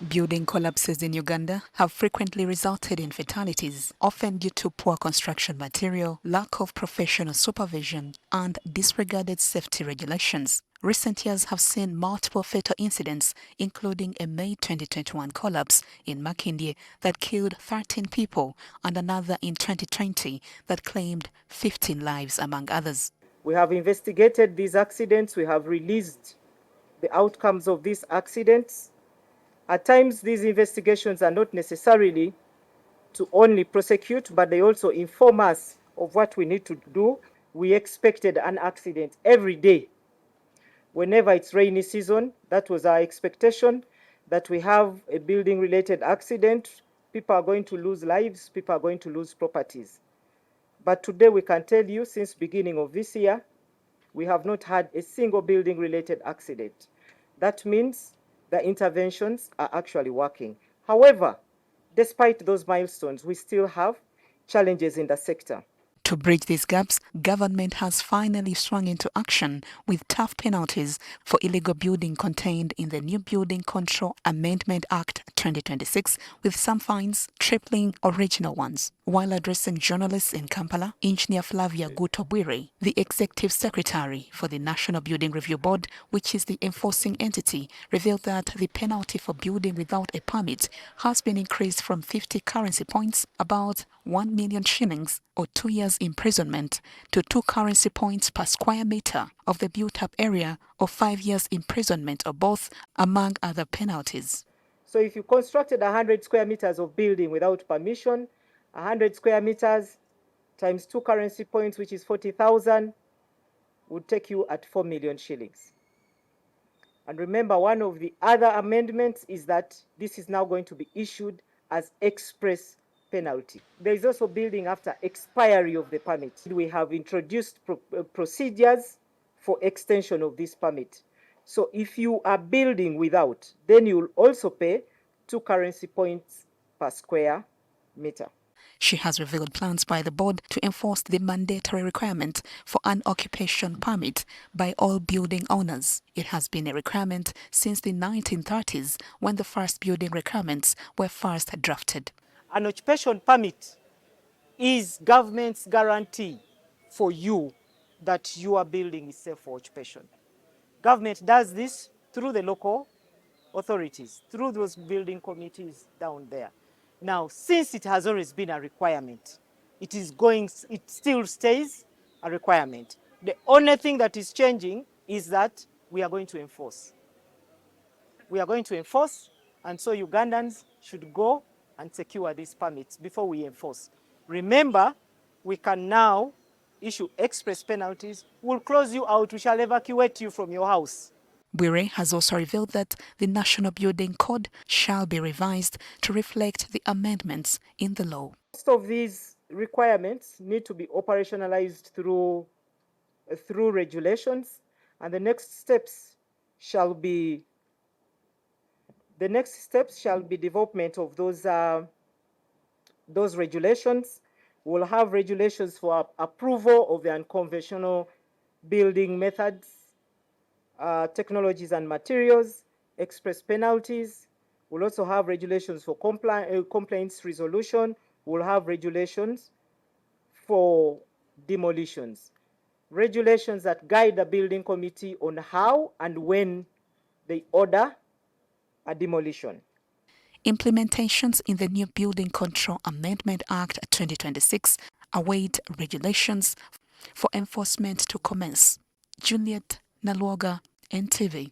Building collapses in Uganda have frequently resulted in fatalities, often due to poor construction material, lack of professional supervision, and disregarded safety regulations. Recent years have seen multiple fatal incidents, including a May 2021 collapse in Makindye that killed 13 people and another in 2020 that claimed 15 lives, among others. We have investigated these accidents. We have released the outcomes of these accidents. At times, these investigations are not necessarily to only prosecute, but they also inform us of what we need to do. We expected an accident every day. Whenever it's rainy season, that was our expectation, that we have a building-related accident. People are going to lose lives, people are going to lose properties. But today we can tell you, since beginning of this year, we have not had a single building-related accident. That means the interventions are actually working. However, despite those milestones, we still have challenges in the sector. To bridge these gaps, government has finally swung into action with tough penalties for illegal building contained in the new Building Control Amendment Act 2026, with some fines tripling original ones. While addressing journalists in Kampala, Engineer Flavia Gutobwire, the Executive Secretary for the National Building Review Board, which is the enforcing entity, revealed that the penalty for building without a permit has been increased from 50 currency points, about 1 million shillings, or 2 years imprisonment, to 2 currency points per square meter of the built-up area, or 5 years imprisonment, or both, among other penalties. So if you constructed 100 square meters of building without permission, 100 square meters times 2 currency points, which is 40,000, would take you at 4 million shillings. And remember, one of the other amendments is that this is now going to be issued as express penalty. There is also building after expiry of the permit. We have introduced procedures for extension of this permit. So if you are building without, then you will also pay 2 currency points per square meter. She has revealed plans by the board to enforce the mandatory requirement for an occupation permit by all building owners. It has been a requirement since the 1930s, when the first building requirements were first drafted. An occupation permit is government's guarantee for you that your building is safe for occupation. Government does this through the local authorities, through those building committees down there. Now, since it has always been a requirement, it still stays a requirement. The only thing that is changing is that we are going to enforce. We are going to enforce, and so Ugandans should go and secure these permits before we enforce. Remember, we can now issue express penalties. We'll close you out. We shall evacuate you from your house. Bwire has also revealed that the National Building Code shall be revised to reflect the amendments in the law. Most of these requirements need to be operationalized through regulations, and the next steps shall be development of those regulations. We'll have regulations for approval of the unconventional building methods, technologies and materials, express penalties. We'll also have regulations for complaints resolution. We'll have regulations for demolitions. Regulations that guide the building committee on how and when they order a demolition. Implementations in the new Building Control Amendment Act 2026 await regulations for enforcement to commence. Juliet Nalwoga, NTV.